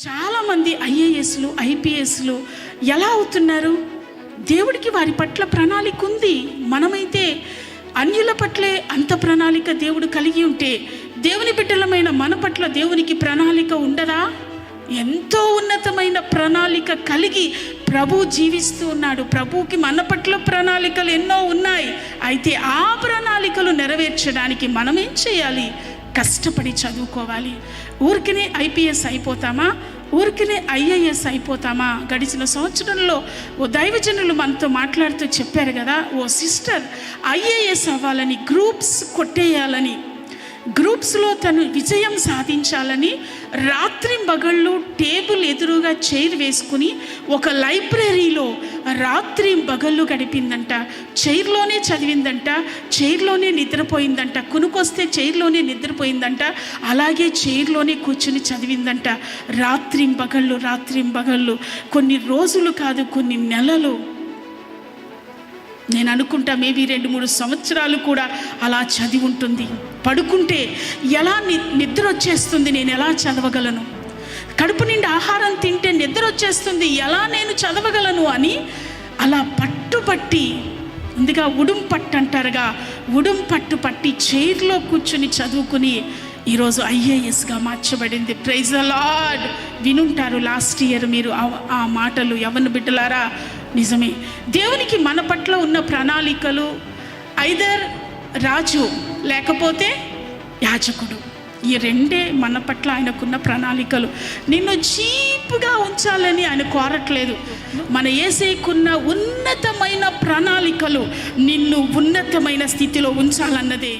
చాలామంది ఐఏఎస్లు ఐపీఎస్లు ఎలా అవుతున్నారు? దేవుడికి వారి పట్ల ప్రణాళిక ఉంది. మనమైతే అన్యుల పట్లే అంత ప్రణాళిక దేవుడు కలిగి ఉంటే దేవుని బిడ్డలమైన మన పట్ల దేవునికి ప్రణాళిక ఉండదా? ఎంతో ఉన్నతమైన ప్రణాళిక కలిగి ప్రభు జీవిస్తూ ఉన్నాడు. ప్రభువుకి మన పట్ల ప్రణాళికలు ఎన్నో ఉన్నాయి. అయితే ఆ ప్రణాళికలు నెరవేర్చడానికి మనం ఏం చేయాలి? కష్టపడి చదువుకోవాలి. ఊరికనే ఐపీఎస్ అయిపోతామా? ఊరికనే ఐఏఎస్ అయిపోతామా? గడిచిన సంవత్సరంలో ఓ దైవజనులు మనతో మాట్లాడుతూ చెప్పారు కదా, ఓ సిస్టర్ ఐఏఎస్ అవ్వాలని, గ్రూప్స్ కొట్టేయాలని, గ్రూప్స్లో తను విజయం సాధించాలని రాత్రింబగళ్ళు టేబుల్ ఎదురుగా చైర్ వేసుకుని ఒక లైబ్రరీలో రాత్రింబగళ్ళు గడిపిందంట. చైర్లోనే చదివిందంట, చైర్లోనే నిద్రపోయిందంట, కునుకొస్తే చైర్లోనే నిద్రపోయిందంట, అలాగే చైర్లోనే కూర్చుని చదివిందంట. రాత్రింబగళ్ళు కొన్ని రోజులు కాదు, కొన్ని నెలలు. నేను అనుకుంటా మేబీ 2-3 సంవత్సరాలు కూడా అలా చదివి ఉంటుంది. పడుకుంటే ఎలా నిద్ర వచ్చేస్తుంది, నేను ఎలా చదవగలను? కడుపు నిండి ఆహారం తింటే నిద్ర వచ్చేస్తుంది, ఎలా నేను చదవగలను అని అలా పట్టుపట్టి ముందుగా ఉడుం పట్టు అంటారుగా, ఉడుం పట్టి చైర్లో కూర్చుని చదువుకుని ఈరోజు ఐఏఎస్గా మార్చబడింది. Praise the Lord. వినుంటారు లాస్ట్ ఇయర్ మీరు ఆ మాటలు. యవ్వన బిడ్డలారా, నిజమే. దేవునికి మన పట్ల ఉన్న ప్రణాళికలు ఐదర్ రాజు లేకపోతే యాజకుడు. ఈ రెండే మన పట్ల ఆయనకున్న ప్రణాళికలు. నిన్ను చీపుగా ఉంచాలని ఆయన కోరట్లేదు. మన యేసేకున్న ఉన్నతమైన ప్రణాళికలు నిన్ను ఉన్నతమైన స్థితిలో ఉంచాలన్నదే.